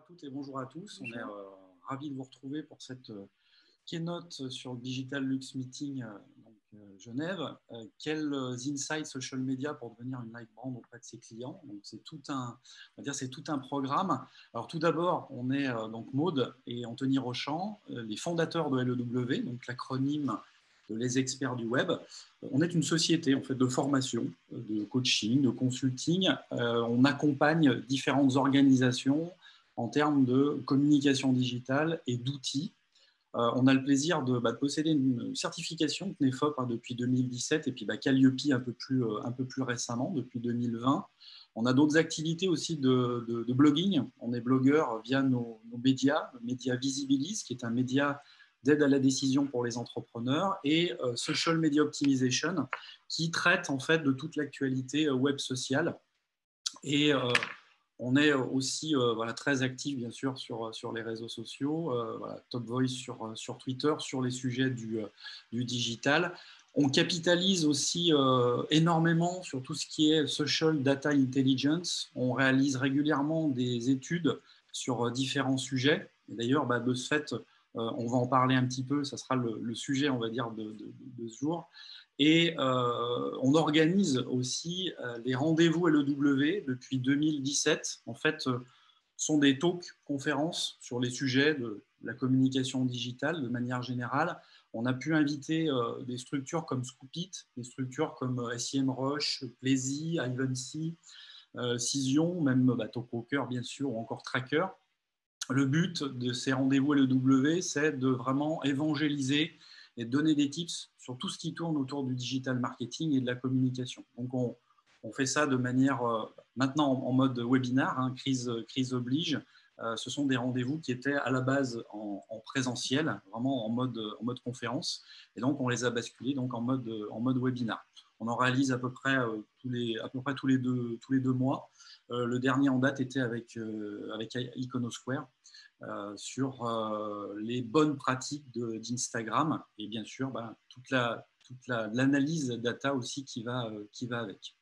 toutes et bonjour à tous. On est ravis de vous retrouver pour cette keynote sur le Digital Lux Meeting Genève. Quels insights social media pour devenir une like brand auprès de ses clients. Donc c'est tout un programme. Alors tout d'abord, on est donc Maude et Anthony Rochant, les fondateurs de LEW, donc l'acronyme de les experts du web. On est une société en fait de formation, de coaching, de consulting. On accompagne différentes organisations en termes de communication digitale et d'outils. On a le plaisir de posséder une certification CNEFOP depuis 2017 et puis Calliope un peu plus récemment, depuis 2020. On a d'autres activités aussi de blogging. On est blogueur via nos médias, le média Visibilis, qui est un média d'aide à la décision pour les entrepreneurs, et Social Media Optimization, qui traite en fait de toute l'actualité web sociale. Et on est aussi très actif, bien sûr, sur les réseaux sociaux, Top Voice sur Twitter, sur les sujets du digital. On capitalise aussi énormément sur tout ce qui est Social Data Intelligence. On réalise régulièrement des études sur différents sujets. D'ailleurs, de ce fait, on va en parler un petit peu, ça sera le sujet, on va dire, de ce jour. Et on organise aussi les rendez-vous LEW depuis 2017. En fait, ce sont des talks, conférences sur les sujets de la communication digitale de manière générale. On a pu inviter des structures comme Scoopit, des structures comme SEMrush, Plaisy, Ivancy, Cision, même Talkwalker, bien sûr, ou encore Tracker. Le but de ces rendez-vous LEW, c'est de vraiment évangéliser et donner des tips sur tout ce qui tourne autour du digital marketing et de la communication. Donc, on fait ça de manière maintenant en mode webinar, crise oblige. Ce sont des rendez-vous qui étaient à la base en présentiel, vraiment en mode conférence. Et donc, on les a basculés donc, en mode webinar. On en réalise à peu près tous les deux mois. Le dernier en date était avec Iconosquare sur les bonnes pratiques d'Instagram et bien sûr toute l'analyse data aussi qui va avec.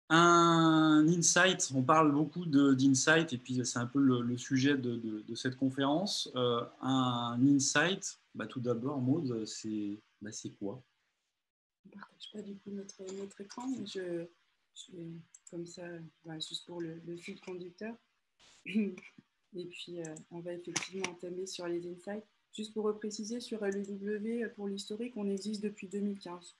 Un insight, on parle beaucoup d'insight et puis c'est un peu le sujet de cette conférence. Un insight, tout d'abord, Maude, c'est quoi? On ne partage pas du coup notre écran, mais je comme ça, juste pour le fil conducteur. Et puis, on va effectivement entamer sur les insights. Juste pour repréciser, sur LEW, pour l'historique, on existe depuis 2015.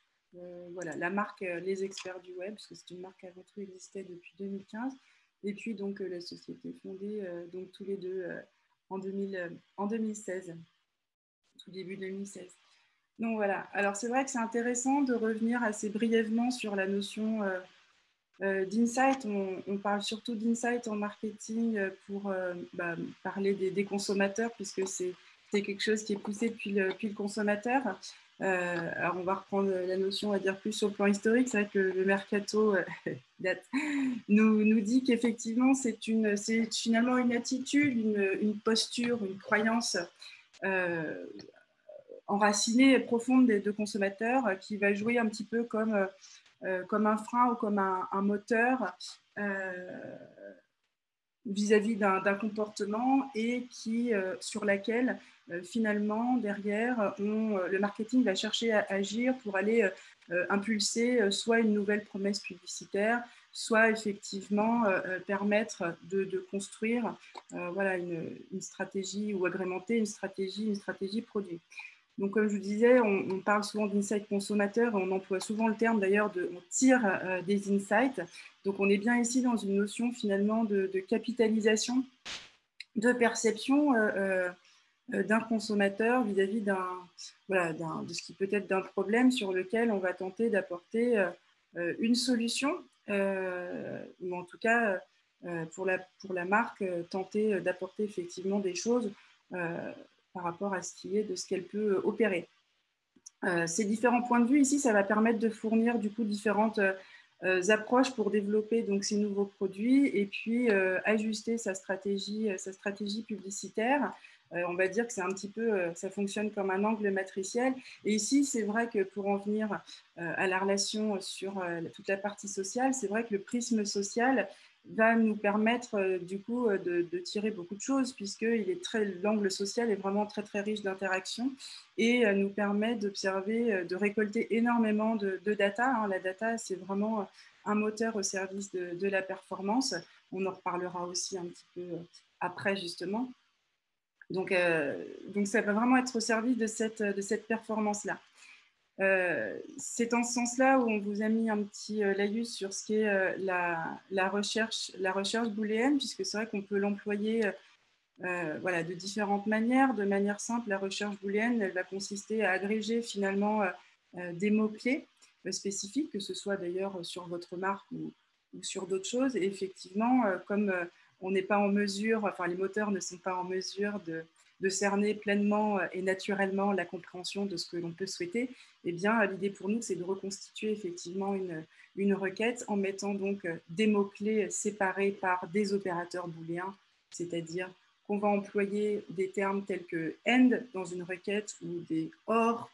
Voilà, la marque Les Experts du Web, parce que c'est une marque avant tout existait depuis 2015. Et puis, donc, la société fondée, donc, tous les deux en 2016, tout début 2016. Donc, voilà. Alors, c'est vrai que c'est intéressant de revenir assez brièvement sur la notion d'insight. On parle surtout d'insight en marketing pour parler des consommateurs, puisque c'est quelque chose qui est poussé depuis le consommateur. Alors, on va reprendre la notion, on va dire, plus sur le plan historique. C'est vrai que le mercato nous dit qu'effectivement, c'est finalement une attitude, une posture, une croyance enracinée et profonde de consommateurs qui va jouer un petit peu comme un frein ou comme un moteur vis-à-vis d'un comportement et sur laquelle finalement derrière le marketing va chercher à agir pour aller impulser soit une nouvelle promesse publicitaire, soit effectivement permettre de construire une stratégie ou agrémenter une stratégie produit. Donc, comme je vous disais, on parle souvent d'insight consommateur et on emploie souvent le terme d'ailleurs on tire des insights. Donc, on est bien ici dans une notion finalement de capitalisation, de perception d'un consommateur vis-à-vis de ce qui peut être d'un problème sur lequel on va tenter d'apporter une solution, ou en tout cas pour la marque, tenter d'apporter effectivement des choses par rapport à ce qu'elle peut opérer. Ces différents points de vue ici, ça va permettre de fournir du coup différentes approches pour développer donc ces nouveaux produits et puis ajuster sa stratégie publicitaire. On va dire que c'est un petit peu, ça fonctionne comme un angle matriciel. Et ici, c'est vrai que pour en venir à la relation sur toute la partie sociale, c'est vrai que le prisme social va nous permettre du coup de tirer beaucoup de choses, puisqu'il est l'angle social est vraiment très très riche d'interactions et nous permet d'observer, de récolter énormément de data, hein. La data, c'est vraiment un moteur au service de la performance. On en reparlera aussi un petit peu après, justement. Donc ça va vraiment être au service de cette performance-là. C'est en ce sens-là où on vous a mis un petit laïus sur ce qui est la recherche booléenne, puisque c'est vrai qu'on peut l'employer voilà, de différentes manières. De manière simple, la recherche booléenne, elle va consister à agréger finalement des mots-clés spécifiques, que ce soit d'ailleurs sur votre marque ou sur d'autres choses. Et effectivement, comme on n'est pas en mesure, enfin les moteurs ne sont pas en mesure de cerner pleinement et naturellement la compréhension de ce que l'on peut souhaiter, eh bien l'idée pour nous, c'est de reconstituer effectivement une requête en mettant donc des mots-clés séparés par des opérateurs booléens, c'est-à-dire qu'on va employer des termes tels que end dans une requête ou des or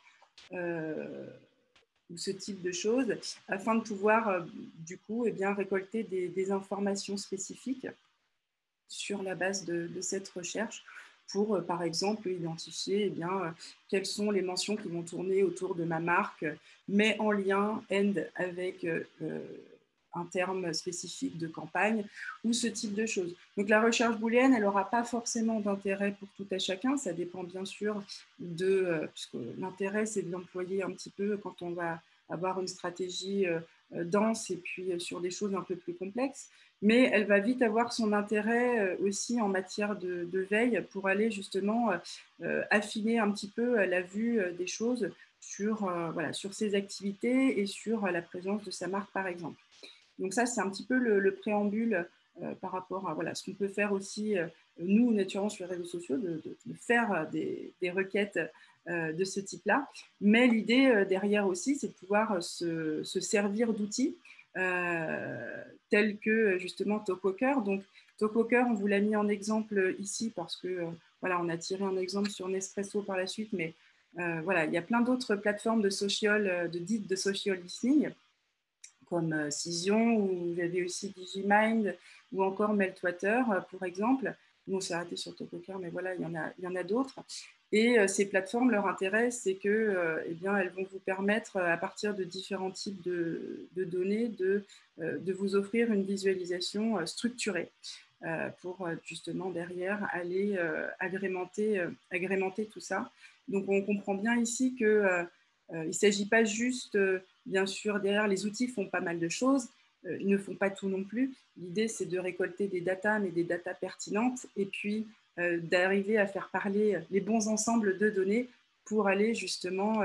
ou ce type de choses, afin de pouvoir du coup récolter des informations spécifiques sur la base de cette recherche pour, par exemple, identifier quelles sont les mentions qui vont tourner autour de ma marque, mais en lien end avec un terme spécifique de campagne ou ce type de choses. Donc la recherche booléenne, elle n'aura pas forcément d'intérêt pour tout à chacun, ça dépend bien sûr puisque l'intérêt c'est de l'employer un petit peu quand on va avoir une stratégie dense et puis sur des choses un peu plus complexes, mais elle va vite avoir son intérêt aussi en matière de veille pour aller justement affiner un petit peu la vue des choses sur ses activités et sur la présence de sa marque par exemple. Donc ça, c'est un petit peu le préambule par rapport à ce qu'on peut faire aussi, nous, naturellement, sur les réseaux sociaux, de faire des requêtes de ce type-là. Mais l'idée derrière aussi, c'est de pouvoir se servir d'outils tels que justement Talkwalker. Donc Talkwalker, on vous l'a mis en exemple ici parce que on a tiré un exemple sur Nespresso par la suite, mais il y a plein d'autres plateformes de social listening comme Cision, ou vous avez aussi Digimind, ou encore Meltwater, pour exemple. Nous, on s'est arrêté sur Talkwalker, mais voilà, il y en a d'autres. Et ces plateformes, leur intérêt, c'est que, elles vont vous permettre, à partir de différents types de données, de vous offrir une visualisation structurée pour justement derrière aller agrémenter tout ça. Donc, on comprend bien ici qu'il ne s'agit pas juste, bien sûr, derrière les outils font pas mal de choses, ils ne font pas tout non plus. L'idée, c'est de récolter des datas, mais des datas pertinentes, et puis d'arriver à faire parler les bons ensembles de données pour aller justement,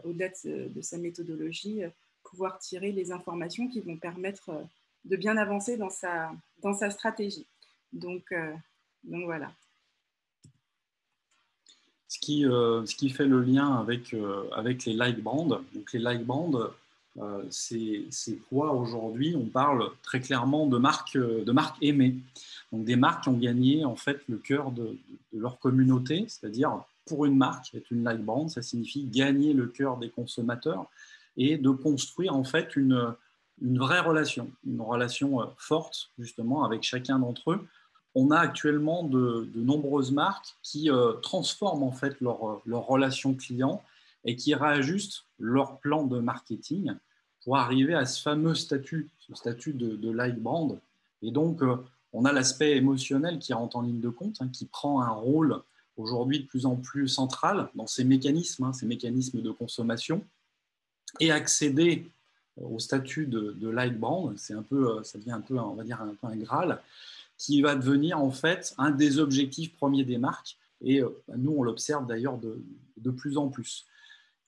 au-delà de sa méthodologie, pouvoir tirer les informations qui vont permettre de bien avancer dans sa stratégie. Donc voilà. Ce qui fait le lien avec les like brands. Donc les like brands, c'est quoi aujourd'hui? On parle très clairement de marques aimées. Donc des marques qui ont gagné en fait le cœur de leur communauté, c'est-à-dire pour une marque, être une like brand, ça signifie gagner le cœur des consommateurs et de construire en fait une vraie relation, une relation forte justement avec chacun d'entre eux. On a actuellement de nombreuses marques qui transforment en fait leur relation client et qui réajustent leur plan de marketing pour arriver à ce fameux statut, de like brand. Et donc, on a l'aspect émotionnel qui rentre en ligne de compte, qui prend un rôle aujourd'hui de plus en plus central dans ces mécanismes de consommation. Et accéder au statut de like brand, ça devient un peu, on va dire, un peu un Graal, qui va devenir en fait un des objectifs premiers des marques. Et nous, on l'observe d'ailleurs de plus en plus.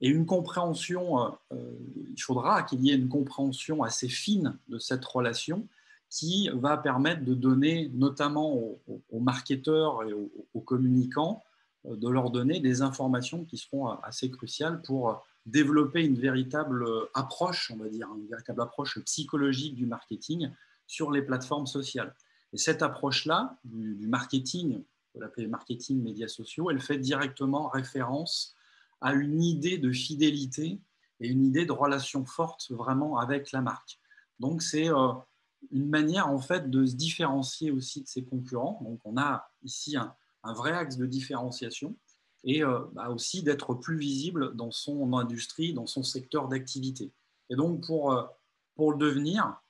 Et une compréhension, il faudra qu'il y ait une compréhension assez fine de cette relation qui va permettre de donner, notamment aux marketeurs et aux communicants, de leur donner des informations qui seront assez cruciales pour développer une véritable approche, on va dire, une véritable approche psychologique du marketing sur les plateformes sociales. Et cette approche-là, du marketing, on peut l'appeler marketing médias sociaux, elle fait directement référence à une idée de fidélité et une idée de relation forte vraiment avec la marque. Donc c'est une manière en fait de se différencier aussi de ses concurrents. Donc on a ici un vrai axe de différenciation et aussi d'être plus visible dans son industrie, dans son secteur d'activité. Et donc pour le devenir,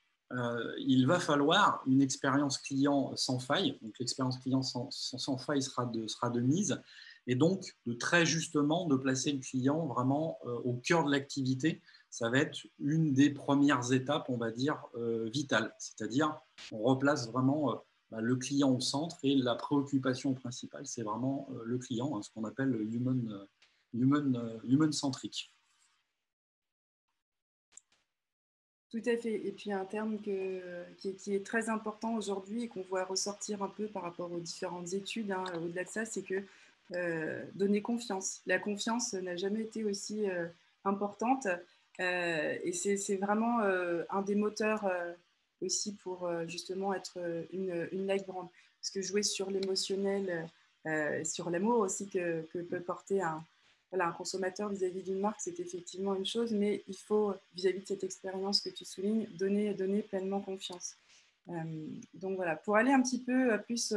il va falloir une expérience client sans faille. Donc l'expérience client sans faille sera de mise et donc de très justement de placer le client vraiment au cœur de l'activité. Ça va être une des premières étapes, on va dire, vitales. C'est-à-dire, on replace vraiment le client au centre et la préoccupation principale, c'est vraiment le client, hein, ce qu'on appelle human-centric. Tout à fait. Et puis un terme qui est très important aujourd'hui et qu'on voit ressortir un peu par rapport aux différentes études, hein, au-delà de ça, c'est que donner confiance. La confiance n'a jamais été aussi importante et c'est vraiment un des moteurs aussi pour justement être une like brand. Parce que jouer sur l'émotionnel, sur l'amour aussi que peut porter voilà, un consommateur vis-à-vis d'une marque, c'est effectivement une chose, mais il faut, vis-à-vis de cette expérience que tu soulignes, donner pleinement confiance. Donc voilà, pour aller un petit peu plus,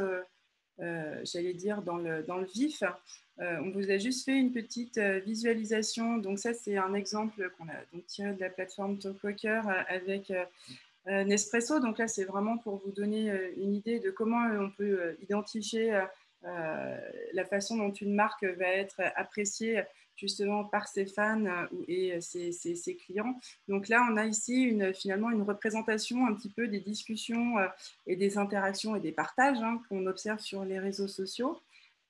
j'allais dire, dans le vif, on vous a juste fait une petite visualisation. Donc ça, c'est un exemple qu'on a donc tiré de la plateforme Talkwalker avec Nespresso. Donc là, c'est vraiment pour vous donner une idée de comment on peut identifier la façon dont une marque va être appréciée justement par ses fans et ses clients. Donc là, on a ici finalement une représentation un petit peu des discussions et des interactions et des partages qu'on observe sur les réseaux sociaux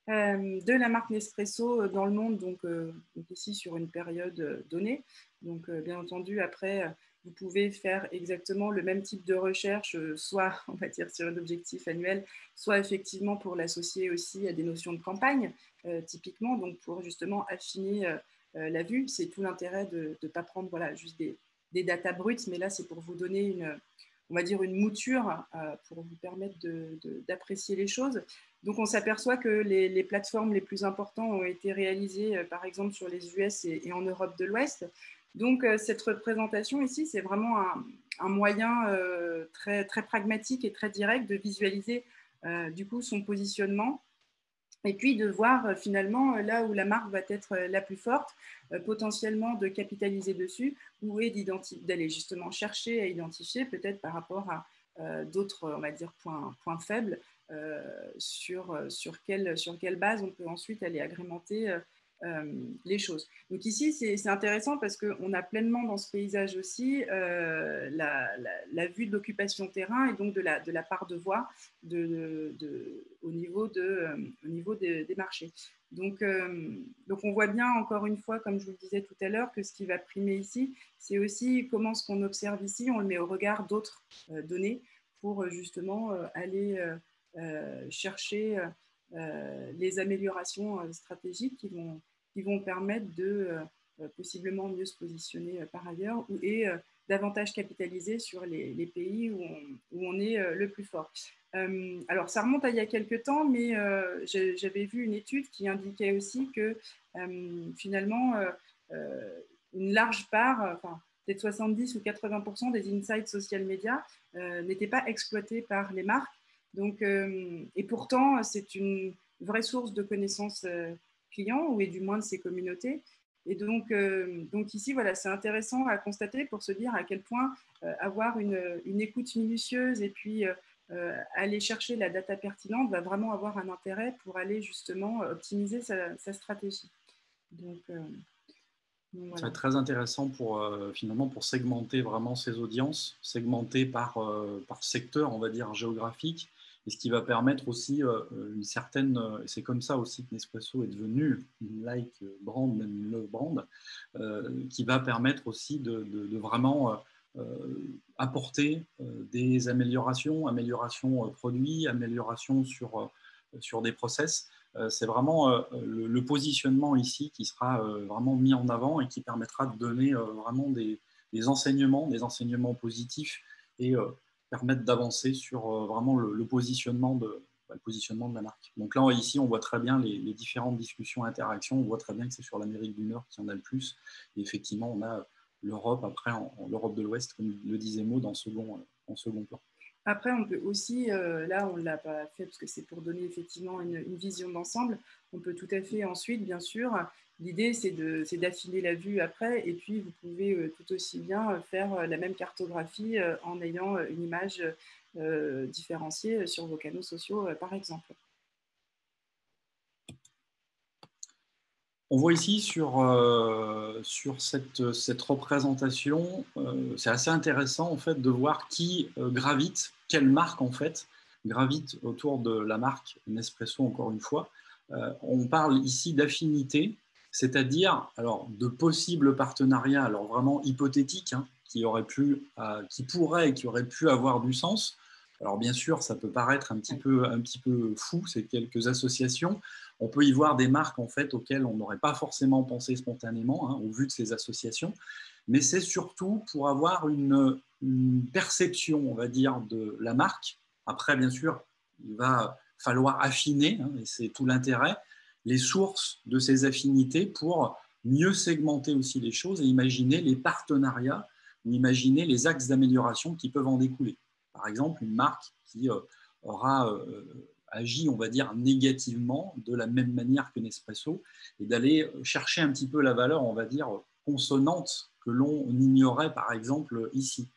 de la marque Nespresso dans le monde, donc ici sur une période donnée. Donc bien entendu, après, vous pouvez faire exactement le même type de recherche, soit on va dire sur un objectif annuel, soit effectivement pour l'associer aussi à des notions de campagne, typiquement, donc pour justement affiner la vue. C'est tout l'intérêt de ne pas prendre voilà, juste des datas brutes, mais là c'est pour vous donner on va dire une mouture pour vous permettre d'apprécier les choses. Donc, on s'aperçoit que les plateformes les plus importantes ont été réalisées, par exemple, sur les US et en Europe de l'Ouest. Donc, cette représentation ici, c'est vraiment un moyen très, très pragmatique et très direct de visualiser, du coup, son positionnement et puis de voir finalement là où la marque va être la plus forte, potentiellement de capitaliser dessus ou d'aller justement chercher à identifier peut-être par rapport à d'autres, on va dire, points faibles sur quelle base on peut ensuite aller agrémenter les choses. Donc ici, c'est intéressant parce qu'on a pleinement dans ce paysage aussi la vue de l'occupation terrain et donc de la part de voix au niveau des marchés. Donc on voit bien, encore une fois, comme je vous le disais tout à l'heure, que ce qui va primer ici, c'est aussi comment ce qu'on observe ici, on le met au regard d'autres données pour justement aller chercher les améliorations stratégiques qui vont permettre de possiblement mieux se positionner par ailleurs et davantage capitaliser sur les pays où on est le plus fort. Alors, ça remonte à il y a quelques temps, mais j'avais vu une étude qui indiquait aussi que finalement, une large part, enfin, peut-être 70 ou 80% des insights social media n'étaient pas exploités par les marques. Donc, et pourtant, c'est une vraie source de connaissances clients, ou et du moins de ces communautés. Et donc ici, voilà, c'est intéressant à constater pour se dire à quel point avoir une écoute minutieuse et puis aller chercher la data pertinente va vraiment avoir un intérêt pour aller justement optimiser sa stratégie. Donc voilà. C'est très intéressant finalement pour segmenter vraiment ces audiences, segmenter par secteur, on va dire, géographique, et ce qui va permettre aussi une certaine, et c'est comme ça aussi que Nespresso est devenu une like brand, même une love brand, qui va permettre aussi de vraiment apporter des améliorations produits, améliorations sur des process. C'est vraiment le positionnement ici qui sera vraiment mis en avant et qui permettra de donner vraiment des enseignements positifs et permettre d'avancer sur vraiment le positionnement de la marque. Donc là, ici, on voit très bien les différentes discussions, interactions. On voit très bien que c'est sur l'Amérique du Nord qui en a le plus. Et effectivement, on a l'Europe, après l'Europe de l'Ouest, comme le disait Maud, en second plan. Après, on peut aussi, là on ne l'a pas fait parce que c'est pour donner effectivement une vision d'ensemble, on peut tout à fait ensuite, bien sûr, l'idée c'est d'affiner la vue après, et puis vous pouvez tout aussi bien faire la même cartographie en ayant une image différenciée sur vos canaux sociaux, par exemple. On voit ici sur cette représentation, c'est assez intéressant en fait de voir qui gravite, quelle marque en fait gravite autour de la marque Nespresso encore une fois. On parle ici d'affinité, c'est-à-dire alors de possibles partenariats, alors vraiment hypothétiques, hein, qui pourraient et qui auraient pu avoir du sens. Alors bien sûr, ça peut paraître un petit peu fou ces quelques associations. On peut y voir des marques en fait auxquelles on n'aurait pas forcément pensé spontanément, hein, au vu de ces associations, mais c'est surtout pour avoir une perception, on va dire, de la marque. Après, bien sûr, il va falloir affiner, hein, et c'est tout l'intérêt, les sources de ces affinités pour mieux segmenter aussi les choses et imaginer les partenariats ou imaginer les axes d'amélioration qui peuvent en découler. Par exemple, une marque qui aura agit, on va dire, négativement de la même manière que Nespresso, et d'aller chercher un petit peu la valeur, on va dire, consonante que l'on ignorait, par exemple, ici.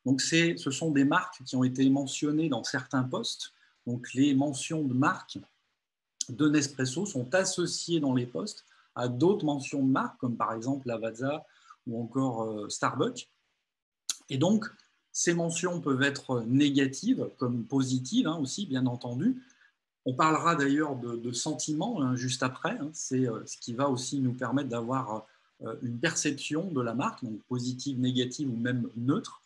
Donc, ce sont des marques qui ont été mentionnées dans certains posts. Donc, les mentions de marques de Nespresso sont associées dans les posts à d'autres mentions de marques, comme par exemple Lavazza ou encore Starbucks. Et donc, ces mentions peuvent être négatives comme positives, hein, aussi, bien entendu. On parlera d'ailleurs de sentiments, hein, juste après. Hein. C'est ce qui va aussi nous permettre d'avoir une perception de la marque, donc positive, négative ou même neutre.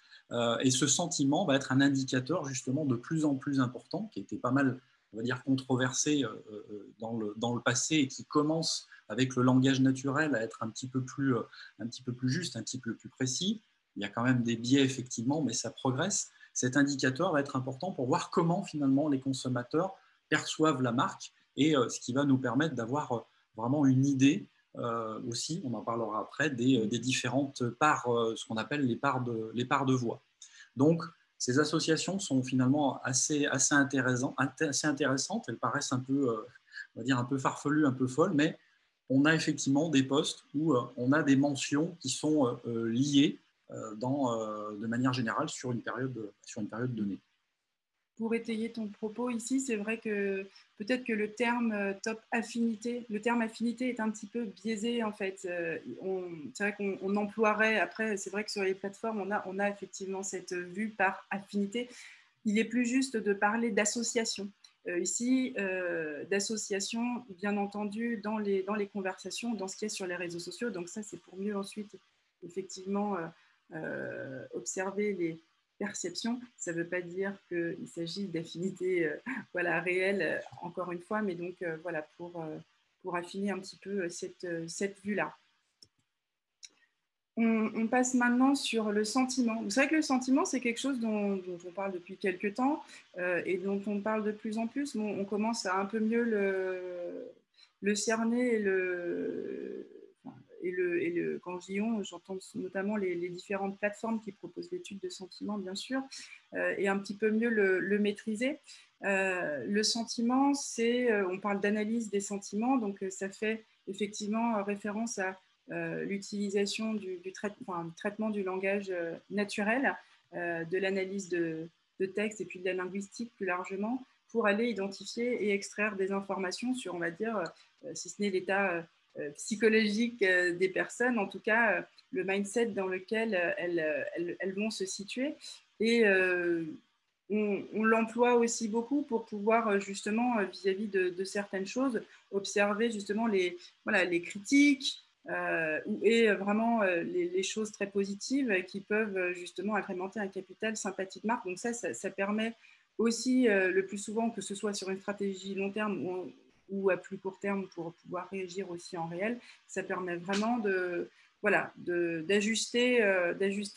Et ce sentiment va être un indicateur justement de plus en plus important, qui était pas mal, on va dire, controversé dans le passé et qui commence avec le langage naturel à être un petit peu plus juste, un petit peu plus précis. Il y a quand même des biais effectivement, mais ça progresse. Cet indicateur va être important pour voir comment finalement les consommateurs perçoivent la marque et ce qui va nous permettre d'avoir vraiment une idée aussi, on en parlera après, des différentes parts, ce qu'on appelle les parts de voix. Donc, ces associations sont finalement assez intéressantes. Elles paraissent un peu, on va dire, un peu farfelues, un peu folles, mais on a effectivement des postes où on a des mentions qui sont liées de manière générale sur une période donnée. Pour étayer ton propos ici, c'est vrai que peut-être que le terme le terme affinité est un petit peu biaisé en fait. C'est vrai qu'on emploierait, après c'est vrai que sur les plateformes, on a effectivement cette vue par affinité. Il est plus juste de parler d'association. Ici, d'association, bien entendu, dans les conversations, dans ce qu'il y a sur les réseaux sociaux. Donc ça, c'est pour mieux ensuite, effectivement, observer les perceptions. Ça ne veut pas dire qu'il s'agit d'affinités voilà, réelles, encore une fois, mais donc voilà, pour affiner un petit peu cette vue-là. On passe maintenant sur le sentiment. Vous savez que le sentiment, c'est quelque chose dont on parle depuis quelques temps et dont on parle de plus en plus. On commence à un peu mieux le cerner quand je dis on, j'entends notamment les différentes plateformes qui proposent l'étude de sentiment, bien sûr, et un petit peu mieux le maîtriser. Le sentiment, on parle d'analyse des sentiments, donc ça fait effectivement référence à l'utilisation du traitement du langage naturel, de l'analyse de texte et puis de la linguistique plus largement, pour aller identifier et extraire des informations sur, on va dire, si ce n'est l'état psychologique des personnes, en tout cas le mindset dans lequel elles vont se situer. Et on l'emploie aussi beaucoup pour pouvoir justement, vis-à-vis de certaines choses, observer justement les critiques, et vraiment les choses très positives qui peuvent justement agrémenter un capital sympathie de marque. Donc ça permet aussi le plus souvent, que ce soit sur une stratégie long terme ou à plus court terme pour pouvoir réagir aussi en réel, ça permet vraiment d'ajuster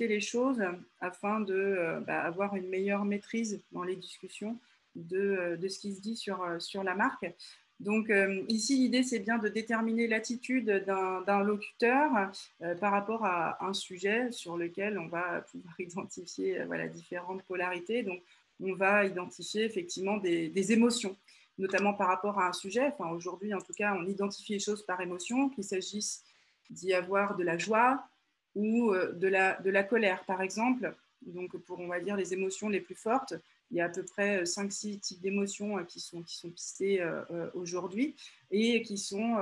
les choses afin d'avoir une meilleure maîtrise dans les discussions de ce qui se dit sur la marque. Donc ici, l'idée, c'est bien de déterminer l'attitude d'un locuteur par rapport à un sujet sur lequel on va pouvoir identifier différentes polarités. Donc, on va identifier effectivement des émotions, notamment par rapport à un sujet. Enfin, aujourd'hui, en tout cas, on identifie les choses par émotion, qu'il s'agisse d'y avoir de la joie ou de la colère, par exemple. Donc, pour, on va dire, les émotions les plus fortes, il y a à peu près 5-6 types d'émotions qui sont pistées aujourd'hui et qui sont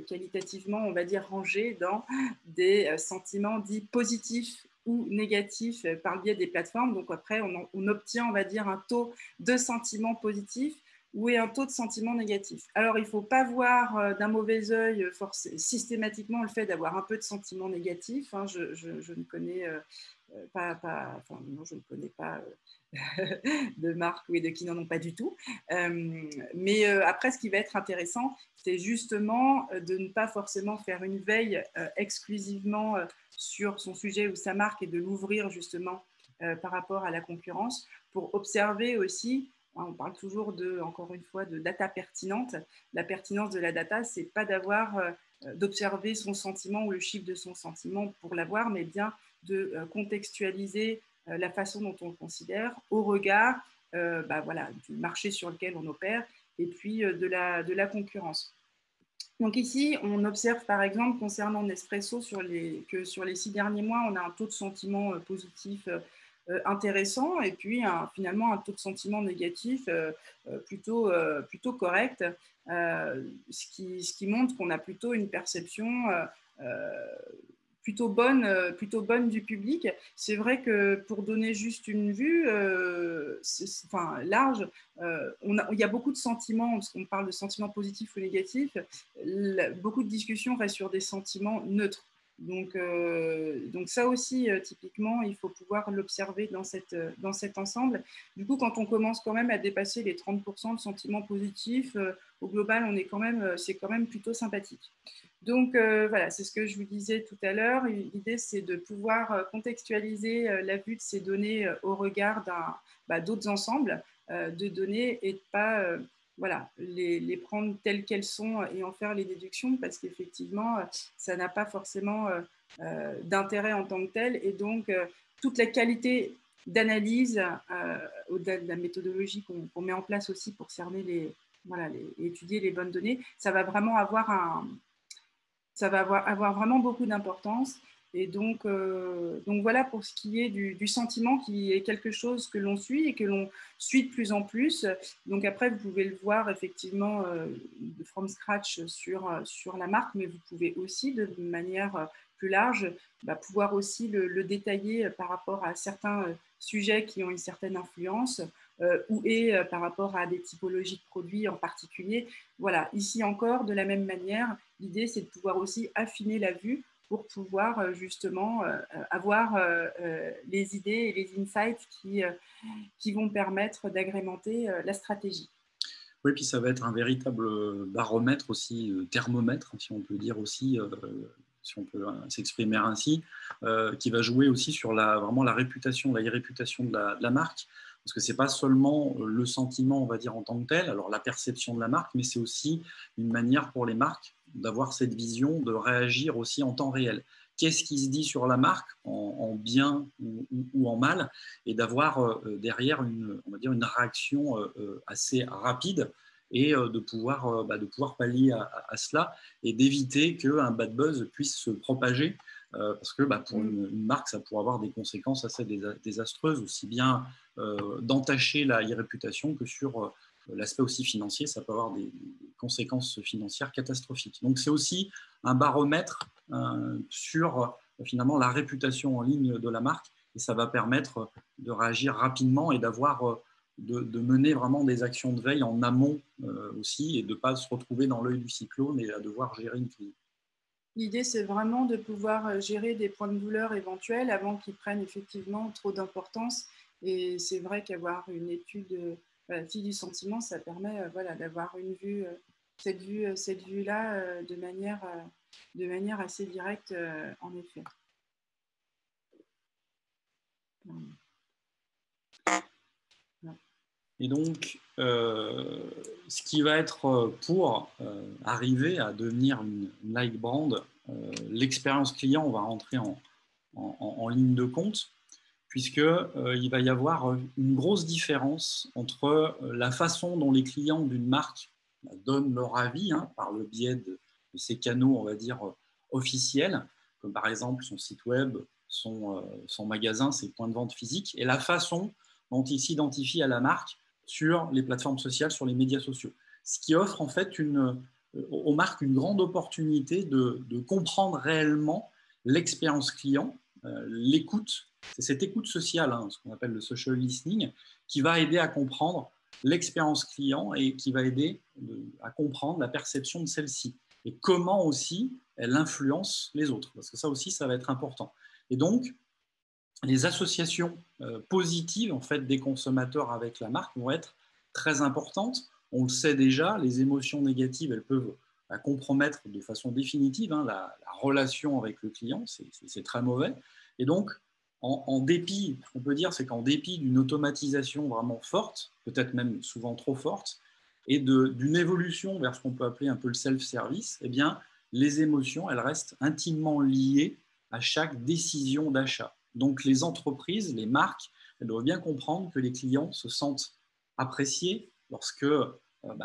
qualitativement, on va dire, rangés dans des sentiments dits positifs ou négatifs par le biais des plateformes. Donc après, on obtient, on va dire, un taux de sentiments positifs ou un taux de sentiments négatifs. Alors, il ne faut pas voir d'un mauvais œil systématiquement le fait d'avoir un peu de sentiments négatifs. Hein. Je ne connais je ne connais pas de marques de qui n'en ont pas du tout. Mais après, ce qui va être intéressant, c'est justement de ne pas forcément faire une veille exclusivement sur son sujet ou sa marque et de l'ouvrir justement par rapport à la concurrence pour observer aussi. On parle toujours encore une fois, de data pertinente. La pertinence de la data, c'est pas d'observer son sentiment ou le chiffre de son sentiment pour l'avoir, mais bien de contextualiser la façon dont on le considère au regard du marché sur lequel on opère et puis de la concurrence. Donc ici, on observe par exemple concernant Nespresso que sur les 6 derniers mois, on a un taux de sentiment positif intéressant et puis finalement un taux de sentiment négatif plutôt correct, ce qui montre qu'on a plutôt une perception plutôt bonne du public. C'est vrai que pour donner juste une vue large, il y a beaucoup de sentiments, parce qu'on parle de sentiments positifs ou négatifs, beaucoup de discussions restent sur des sentiments neutres. Donc ça aussi, typiquement, il faut pouvoir l'observer dans cet ensemble. Du coup, quand on commence quand même à dépasser les 30% de sentiments positifs, au global, c'est quand même plutôt sympathique. Donc voilà, c'est ce que je vous disais tout à l'heure. L'idée, c'est de pouvoir contextualiser la vue de ces données au regard d'autres ensembles de données et de ne pas les prendre telles qu'elles sont et en faire les déductions parce qu'effectivement, ça n'a pas forcément d'intérêt en tant que tel. Et donc, toute la qualité d'analyse, au-delà de la méthodologie qu'on met en place aussi pour cerner étudier les bonnes données, ça va vraiment avoir vraiment beaucoup d'importance. Et donc voilà pour ce qui est du sentiment, qui est quelque chose que l'on suit et que l'on suit de plus en plus. Donc après, vous pouvez le voir effectivement from scratch sur la marque, mais vous pouvez aussi de manière plus large pouvoir aussi le détailler par rapport à certains sujets qui ont une certaine influence par rapport à des typologies de produits en particulier. Voilà, ici encore, de la même manière, l'idée, c'est de pouvoir aussi affiner la vue pour pouvoir justement avoir les idées et les insights qui vont permettre d'agrémenter la stratégie. Oui, puis ça va être un véritable baromètre aussi, thermomètre, si on peut dire aussi, si on peut s'exprimer ainsi, qui va jouer aussi sur vraiment la réputation, l'irréputation de la marque. Parce que ce n'est pas seulement le sentiment, on va dire, en tant que tel, alors la perception de la marque, mais c'est aussi une manière pour les marques d'avoir cette vision, de réagir aussi en temps réel. Qu'est-ce qui se dit sur la marque, en bien ou en mal, et d'avoir derrière on va dire une réaction assez rapide et de pouvoir pallier à cela et d'éviter qu'un bad buzz puisse se propager parce que pour une marque, ça pourrait avoir des conséquences assez désastreuses, aussi bien d'entacher la réputation que sur l'aspect aussi financier, ça peut avoir des conséquences financières catastrophiques. Donc c'est aussi un baromètre sur finalement la réputation en ligne de la marque et ça va permettre de réagir rapidement et de mener vraiment des actions de veille en amont aussi et de ne pas se retrouver dans l'œil du cyclone et à devoir gérer une crise. L'idée, c'est vraiment de pouvoir gérer des points de douleur éventuels avant qu'ils prennent effectivement trop d'importance. Et c'est vrai qu'avoir une étude fille du sentiment, ça permet d'avoir une vue, cette vue-là de manière assez directe, en effet. Et donc, ce qui va être pour arriver à devenir une like brand, l'expérience client, on va rentrer en ligne de compte, puisqu'il va y avoir une grosse différence entre la façon dont les clients d'une marque donnent leur avis, hein, par le biais de ces canaux, on va dire, officiels, comme par exemple son site web, son magasin, ses points de vente physiques, et la façon dont il s'identifie à la marque sur les plateformes sociales, sur les médias sociaux. Ce qui offre en fait aux marques une grande opportunité de comprendre réellement l'expérience client, l'écoute. C'est cette écoute sociale, hein, ce qu'on appelle le social listening, qui va aider à comprendre l'expérience client et qui va aider à comprendre la perception de celle-ci et comment aussi elle influence les autres, parce que ça aussi, ça va être important. Et donc, les associations positives en fait, des consommateurs avec la marque vont être très importantes. On le sait déjà, les émotions négatives, elles peuvent compromettre de façon définitive, hein, la relation avec le client, c'est très mauvais. Et donc, en dépit, ce qu'on peut dire, c'est qu'en dépit d'une automatisation vraiment forte, peut-être même souvent trop forte, et d'une évolution vers ce qu'on peut appeler un peu le self-service, eh bien, les émotions, elles restent intimement liées à chaque décision d'achat. Donc, les entreprises, les marques, elles doivent bien comprendre que les clients se sentent appréciés lorsque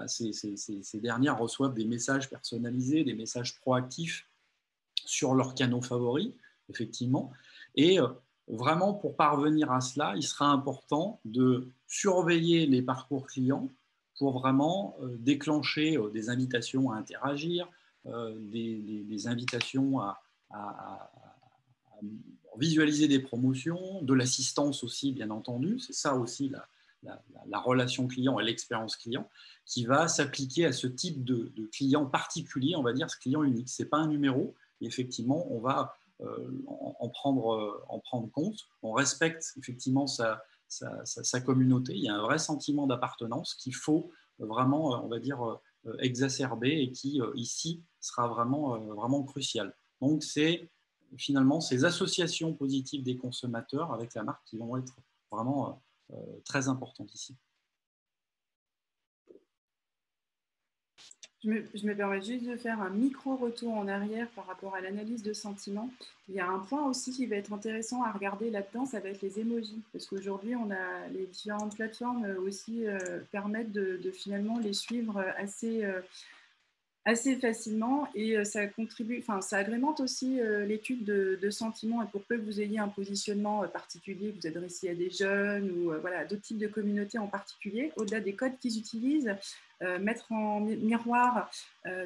ces dernières reçoivent des messages personnalisés, des messages proactifs sur leurs canaux favoris, effectivement. Et vraiment, pour parvenir à cela, il sera important de surveiller les parcours clients pour vraiment déclencher des invitations à interagir, des invitations à visualiser des promotions, de l'assistance aussi, bien entendu. C'est ça aussi la relation client et l'expérience client qui va s'appliquer à ce type de client particulier, on va dire ce client unique. Ce n'est pas un numéro, et effectivement, on va en prendre compte. On respecte effectivement sa communauté. Il y a un vrai sentiment d'appartenance qu'il faut vraiment, on va dire, exacerber et qui, ici, sera vraiment crucial. Donc, c'est finalement ces associations positives des consommateurs avec la marque qui vont être vraiment très importantes ici. Je me permets juste de faire un micro-retour en arrière par rapport à l'analyse de sentiments. Il y a un point aussi qui va être intéressant à regarder là-dedans, ça va être les emojis. Parce qu'aujourd'hui, on a les différentes plateformes aussi permettent de finalement les suivre assez facilement et ça contribue, enfin ça agrémente aussi l'étude de sentiments et pour peu que vous ayez un positionnement particulier, que vous adressiez à des jeunes ou voilà, d'autres types de communautés en particulier, au-delà des codes qu'ils utilisent, mettre en miroir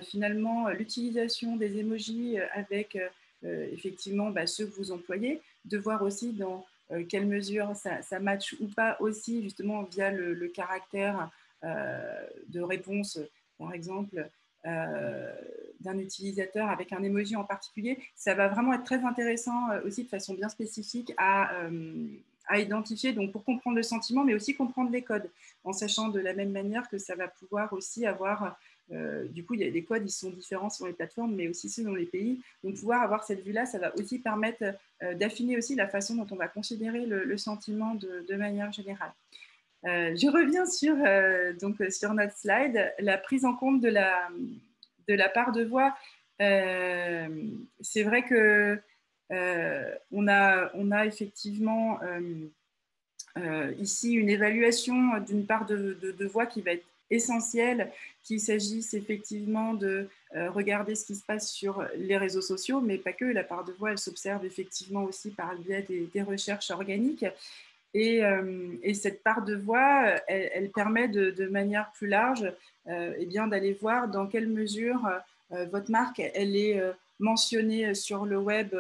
finalement l'utilisation des emojis avec effectivement ceux que vous employez, de voir aussi dans quelle mesure ça match ou pas aussi justement via le caractère de réponse par exemple d'un utilisateur avec un emoji en particulier, ça va vraiment être très intéressant aussi de façon bien spécifique à identifier, donc pour comprendre le sentiment, mais aussi comprendre les codes, en sachant de la même manière que ça va pouvoir aussi avoir, du coup, il y a des codes, ils sont différents sur les plateformes, mais aussi selon les pays. Donc pouvoir avoir cette vue-là, ça va aussi permettre d'affiner aussi la façon dont on va considérer le sentiment de manière générale. Je reviens sur notre slide, la prise en compte de la part de voix. C'est vrai que on a effectivement ici une évaluation d'une part de voix qui va être essentielle, qu'il s'agisse effectivement de regarder ce qui se passe sur les réseaux sociaux, mais pas que. La part de voix, elle s'observe effectivement aussi par le biais des recherches organiques. Et cette part de voix, elle permet de manière plus large d'aller voir dans quelle mesure votre marque elle est mentionnée sur le web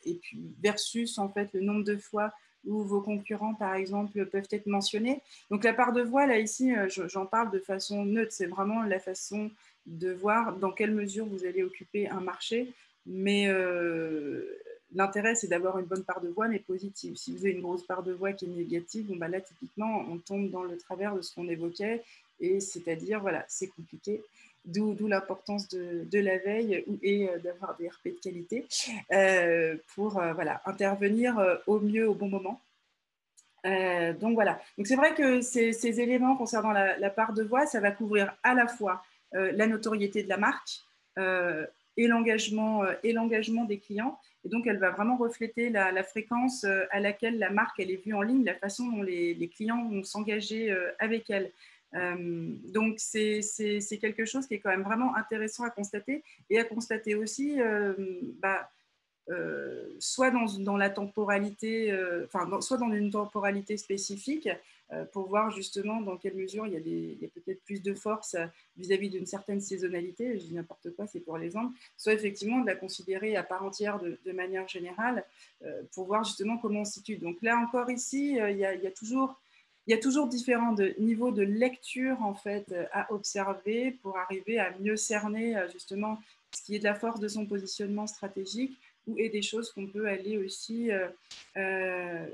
et puis versus en fait le nombre de fois où vos concurrents par exemple peuvent être mentionnés. Donc la part de voix là ici, j'en parle de façon neutre, c'est vraiment la façon de voir dans quelle mesure vous allez occuper un marché, mais l'intérêt, c'est d'avoir une bonne part de voix, mais positive. Si vous avez une grosse part de voix qui est négative, bon, là, typiquement, on tombe dans le travers de ce qu'on évoquait, et c'est-à-dire, voilà, c'est compliqué. D'où l'importance de la veille et d'avoir des RP de qualité pour voilà, intervenir au mieux au bon moment. Donc voilà. Donc c'est vrai que ces éléments concernant la part de voix, ça va couvrir à la fois la notoriété de la marque, et l'engagement des clients. Et donc, elle va vraiment refléter la fréquence à laquelle la marque elle est vue en ligne, la façon dont les clients vont s'engager avec elle. Donc, c'est quelque chose qui est quand même vraiment intéressant à constater et à constater aussi soit dans la temporalité, soit dans une temporalité spécifique, pour voir justement dans quelle mesure il y a peut-être plus de force vis-à-vis d'une certaine saisonnalité, je dis n'importe quoi, c'est pour l'exemple, soit effectivement de la considérer à part entière de manière générale, pour voir justement comment on se situe. Donc là encore ici, il y a toujours différents niveaux de lecture en fait à observer pour arriver à mieux cerner justement ce qui est de la force de son positionnement stratégique et des choses qu'on peut aller aussi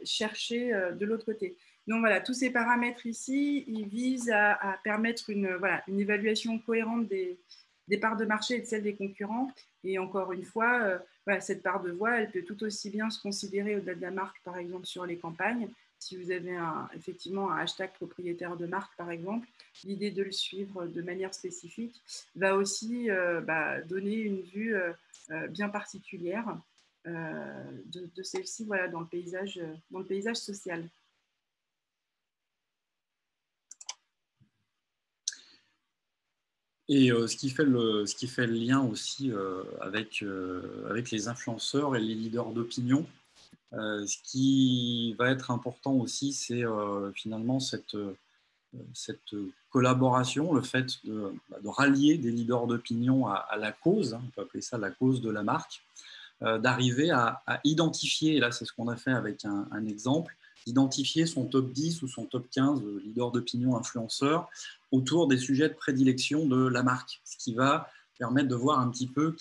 chercher de l'autre côté. Donc voilà, tous ces paramètres ici, ils visent à permettre une évaluation cohérente des parts de marché et de celles des concurrents. Et encore une fois, cette part de voix, elle peut tout aussi bien se considérer au-delà de la marque, par exemple sur les campagnes. Si vous avez effectivement un hashtag propriétaire de marque, par exemple, l'idée de le suivre de manière spécifique va aussi donner une vue bien particulière de celle-ci voilà, dans le paysage social. Et ce qui fait le lien aussi avec les influenceurs et les leaders d'opinion, ce qui va être important aussi, c'est finalement cette collaboration, le fait de rallier des leaders d'opinion à la cause, hein, on peut appeler ça la cause de la marque, d'arriver à identifier, et là c'est ce qu'on a fait avec un exemple, d'identifier son top 10 ou son top 15 leaders d'opinion influenceurs autour des sujets de prédilection de la marque, ce qui va permettre de voir un petit peu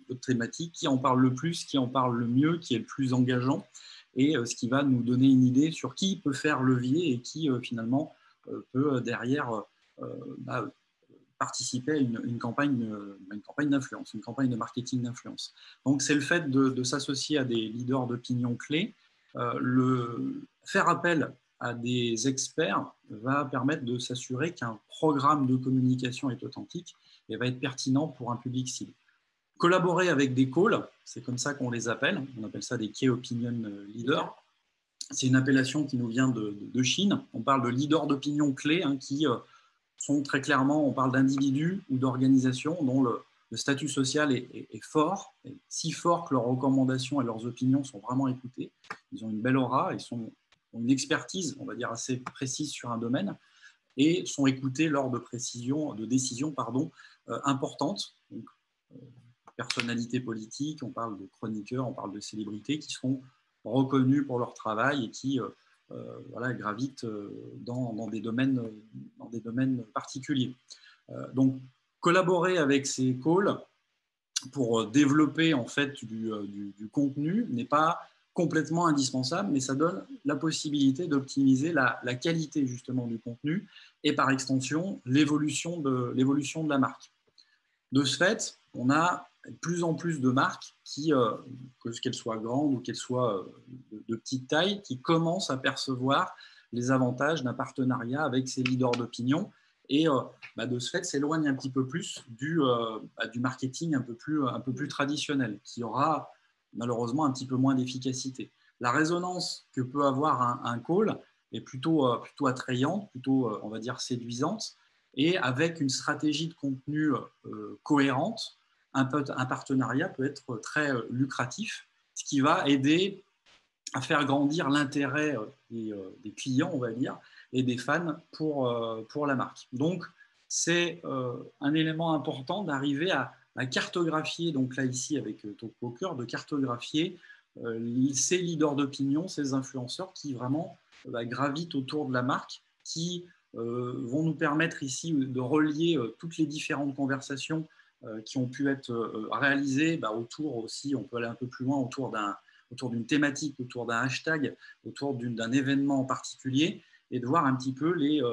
votre thématique, qui en parle le plus, qui en parle le mieux, qui est le plus engageant, et ce qui va nous donner une idée sur qui peut faire levier et qui finalement peut derrière participer à une campagne d'influence, une campagne de marketing d'influence. Donc c'est le fait de s'associer à des leaders d'opinion clés. Faire appel à des experts va permettre de s'assurer qu'un programme de communication est authentique et va être pertinent pour un public cible. Collaborer avec des calls, c'est comme ça qu'on les appelle, on appelle ça des Key Opinion Leaders. C'est une appellation qui nous vient de Chine. On parle de leaders d'opinion clés qui sont très clairement, on parle d'individus ou d'organisations dont le statut social est fort, et si fort que leurs recommandations et leurs opinions sont vraiment écoutées. Ils ont une belle aura, ont une expertise, on va dire, assez précise sur un domaine, et sont écoutés lors de décisions importantes. Donc, personnalités politiques, on parle de chroniqueurs, on parle de célébrités qui sont reconnus pour leur travail et qui gravitent dans des domaines particuliers. Donc, collaborer avec ces calls pour développer en fait du contenu n'est pas complètement indispensable, mais ça donne la possibilité d'optimiser la qualité justement du contenu et par extension l'évolution de la marque. De ce fait, on a de plus en plus de marques qu'elles soient grandes ou qu'elles soient de petite taille, qui commencent à percevoir les avantages d'un partenariat avec ces leaders d'opinion et de ce fait s'éloignent un petit peu plus du marketing un peu plus traditionnel, qui aura malheureusement un petit peu moins d'efficacité. La résonance que peut avoir un call est plutôt attrayante, plutôt on va dire séduisante, et avec une stratégie de contenu cohérente, un partenariat peut être très lucratif, ce qui va aider à faire grandir l'intérêt des clients, on va dire, et des fans pour la marque. Donc, c'est un élément important d'arriver à cartographier, donc là ici avec Talkpoker, de cartographier ces leaders d'opinion, ces influenceurs qui vraiment gravitent autour de la marque, qui vont nous permettre ici de relier toutes les différentes conversations qui ont pu être réalisées autour aussi, on peut aller un peu plus loin, autour d'une thématique, autour d'un hashtag, autour d'un événement en particulier, et de voir un petit peu les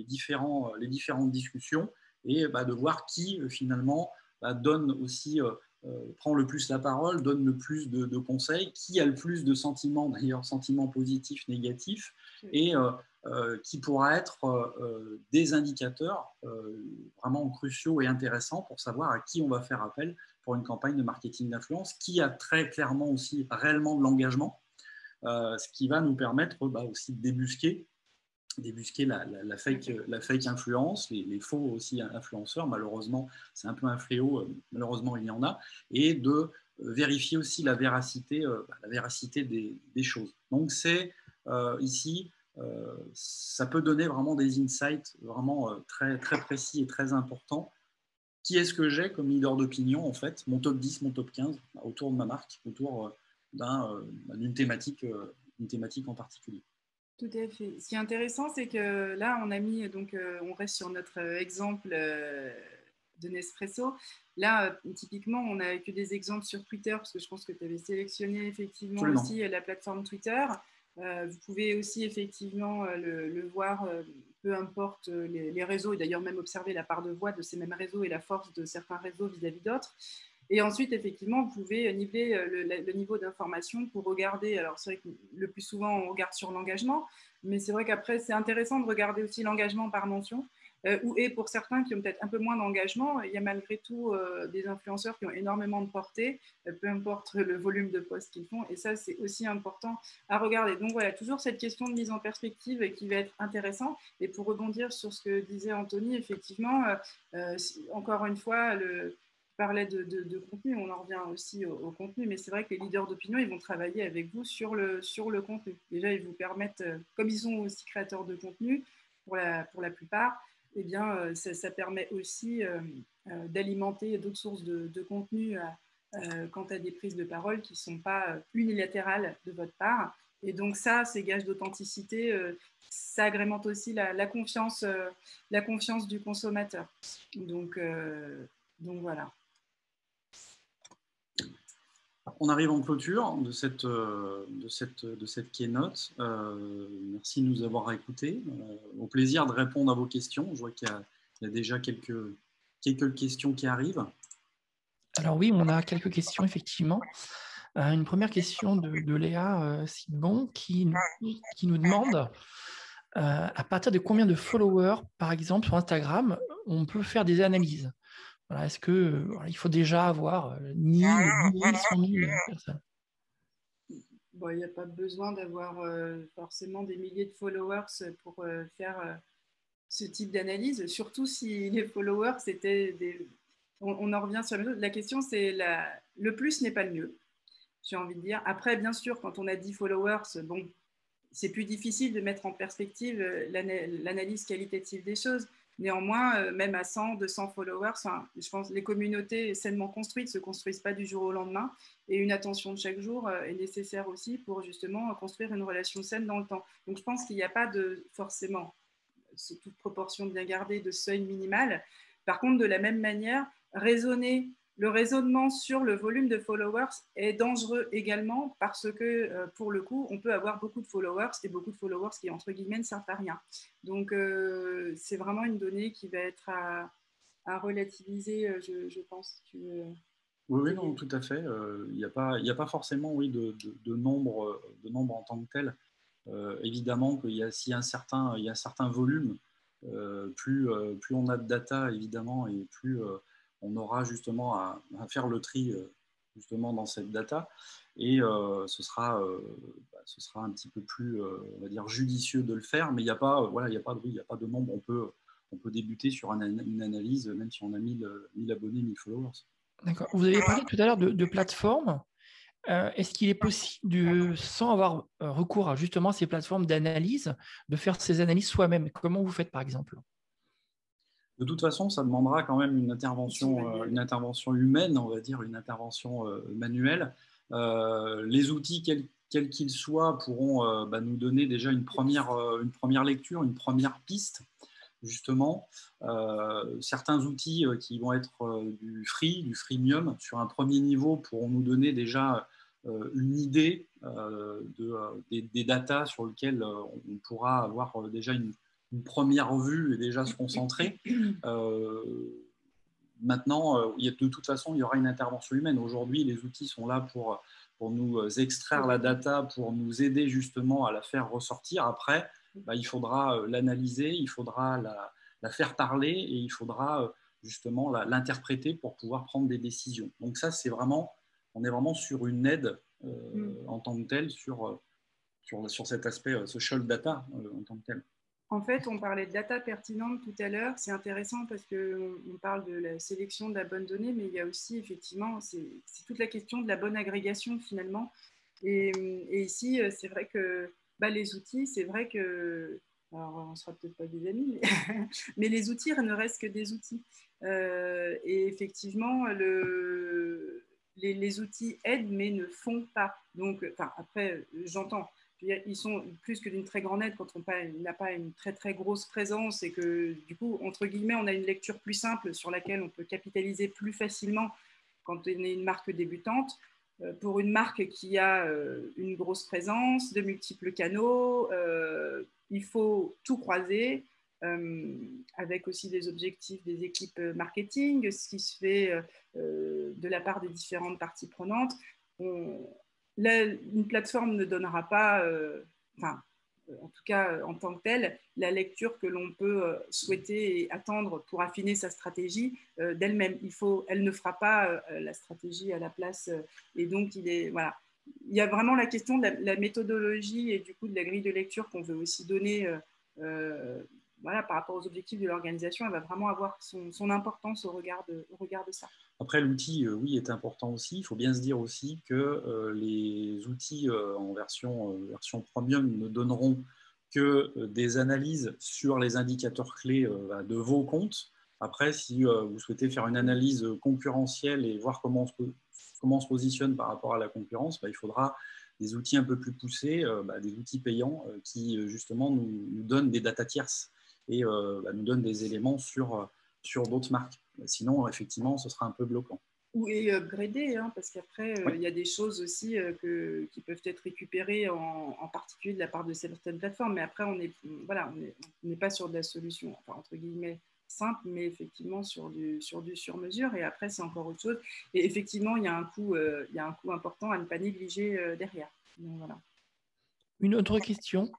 différentes discussions et de voir qui finalement donne aussi, prend le plus la parole, donne le plus de conseils, qui a le plus de sentiments, d'ailleurs sentiments positifs, négatifs, et qui pourra être des indicateurs vraiment cruciaux et intéressants pour savoir à qui on va faire appel pour une campagne de marketing d'influence, qui a très clairement aussi réellement de l'engagement, ce qui va nous permettre aussi de débusquer la fake influence, les faux aussi influenceurs. Malheureusement, c'est un peu un fléau, malheureusement il y en a, et de vérifier aussi la véracité des choses. Donc c'est ici, ça peut donner vraiment des insights vraiment très, très précis et très importants. Qui est-ce que j'ai comme leader d'opinion, en fait, mon top 10, mon top 15, autour de ma marque, autour d'une thématique en particulier. Tout à fait. Ce qui est intéressant, c'est que là, on a mis, donc, on reste sur notre exemple de Nespresso. Là, typiquement, on n'a que des exemples sur Twitter, parce que je pense que tu avais sélectionné effectivement Absolument. aussi la plateforme Twitter. Vous pouvez aussi effectivement le voir, peu importe les réseaux, et d'ailleurs même observer la part de voix de ces mêmes réseaux et la force de certains réseaux vis-à-vis d'autres. Et ensuite, effectivement, vous pouvez niveler le niveau d'information pour regarder. Alors, c'est vrai que le plus souvent, on regarde sur l'engagement, mais c'est vrai qu'après, c'est intéressant de regarder aussi l'engagement par mention. Et pour certains qui ont peut-être un peu moins d'engagement, il y a malgré tout des influenceurs qui ont énormément de portée, peu importe le volume de posts qu'ils font. Et ça, c'est aussi important à regarder. Donc voilà, toujours cette question de mise en perspective qui va être intéressante. Et pour rebondir sur ce que disait Anthony, effectivement, encore une fois, parlait de contenu, on en revient aussi au contenu, mais c'est vrai que les leaders d'opinion, ils vont travailler avec vous sur le contenu. Déjà, ils vous permettent, comme ils sont aussi créateurs de contenu, pour la plupart, eh bien, ça permet aussi d'alimenter d'autres sources de contenu quant à des prises de parole qui ne sont pas unilatérales de votre part. Et donc ça, ces gages d'authenticité, ça agrémente aussi la confiance du consommateur. Donc voilà. On arrive en clôture de cette keynote. Merci de nous avoir écoutés. Au plaisir de répondre à vos questions. Je vois qu'il y a déjà quelques questions qui arrivent. Alors oui, on a quelques questions, effectivement. Une première question de Léa Sidbon qui nous demande à partir de combien de followers, par exemple, sur Instagram, on peut faire des analyses. Voilà, est-ce qu'il faut déjà avoir 1000, 10 000, 100 000 personnes? Bon, il n'y a pas besoin d'avoir forcément des milliers de followers pour faire ce type d'analyse, surtout si les followers, c'était des... On en revient sur la question, c'est le plus n'est pas le mieux, j'ai envie de dire. Après, bien sûr, quand on a 10 followers, bon, c'est plus difficile de mettre en perspective l'analyse qualitative des choses. Néanmoins, même à 100, 200 followers, je pense que les communautés sainement construites ne se construisent pas du jour au lendemain. Et une attention de chaque jour est nécessaire aussi pour justement construire une relation saine dans le temps. Donc je pense qu'il n'y a pas forcément, c'est toute proportion bien gardée, de seuil minimal. Par contre, de la même manière, le raisonnement sur le volume de followers est dangereux également parce que, pour le coup, on peut avoir beaucoup de followers et beaucoup de followers qui, entre guillemets, ne servent à rien. Donc, c'est vraiment une donnée qui va être à relativiser, je pense. Oui, non, tout à fait. Il n'y a pas forcément de nombre en tant que tel. Évidemment qu'il y a, s'il y a un certain volume, plus on a de data, évidemment, et plus on aura justement à faire le tri justement dans cette data. Et ce sera un petit peu plus, on va dire, judicieux de le faire, mais il n'y a pas, il n'y a pas de nombre. On peut débuter sur une analyse, même si on a 1000 abonnés, 1000 followers. D'accord. Vous avez parlé tout à l'heure de plateformes. Est-ce qu'il est possible, sans avoir recours à justement ces plateformes d'analyse, de faire ces analyses soi-même? Comment vous faites, par exemple? De toute façon, ça demandera quand même une intervention humaine, on va dire, une intervention manuelle. Les outils, quels qu'ils soient, pourront nous donner déjà une première lecture, une première piste, justement. Certains outils qui vont être du freemium, sur un premier niveau, pourront nous donner déjà une idée des datas sur lesquelles on pourra avoir déjà une première vue et déjà se concentrer. Maintenant, de toute façon, il y aura une intervention humaine. Aujourd'hui, les outils sont là pour nous extraire la data, pour nous aider justement à la faire ressortir. Après, il faudra l'analyser, il faudra la faire parler et il faudra justement l'interpréter pour pouvoir prendre des décisions. Donc ça, on est vraiment sur une aide en tant que telle sur cet aspect social data en tant que tel. En fait, on parlait de data pertinente tout à l'heure. C'est intéressant parce qu'on parle de la sélection de la bonne donnée, mais il y a aussi, effectivement, c'est toute la question de la bonne agrégation, finalement. Et ici, c'est vrai que les outils, c'est vrai que... Alors, on ne sera peut-être pas des amis, mais les outils ne restent que des outils. Et effectivement, les outils aident, mais ne font pas. Donc, après, j'entends ils sont plus que d'une très grande aide quand on n'a pas une très très grosse présence et que du coup, entre guillemets, on a une lecture plus simple sur laquelle on peut capitaliser plus facilement quand on est une marque débutante. Pour une marque qui a une grosse présence, de multiples canaux, il faut tout croiser avec aussi des objectifs des équipes marketing, ce qui se fait de la part des différentes parties prenantes. Une plateforme ne donnera pas, en tout cas en tant que telle, la lecture que l'on peut souhaiter et attendre pour affiner sa stratégie d'elle-même. Elle ne fera pas la stratégie à la place. Et donc, voilà. Il y a vraiment la question de la méthodologie et du coup de la grille de lecture qu'on veut aussi donner voilà, par rapport aux objectifs de l'organisation. Elle va vraiment avoir son importance au regard de ça. Après, l'outil, oui, est important aussi. Il faut bien se dire aussi que les outils en version premium ne donneront que des analyses sur les indicateurs clés de vos comptes. Après, si vous souhaitez faire une analyse concurrentielle et voir comment on se positionne par rapport à la concurrence, il faudra des outils un peu plus poussés, des outils payants qui, justement, nous donnent des data tierces et nous donnent des éléments sur d'autres marques. Sinon, effectivement, ce sera un peu bloquant. Et upgrader, hein, parce qu'après, il y a des choses aussi qui peuvent être récupérées en particulier de la part de certaines plateformes. Mais après, on n'est pas sur de la solution, entre guillemets, simple, mais effectivement sur du sur-mesure. Et après, c'est encore autre chose. Et effectivement, il y a un coût important à ne pas négliger derrière. Donc, voilà. Une autre question.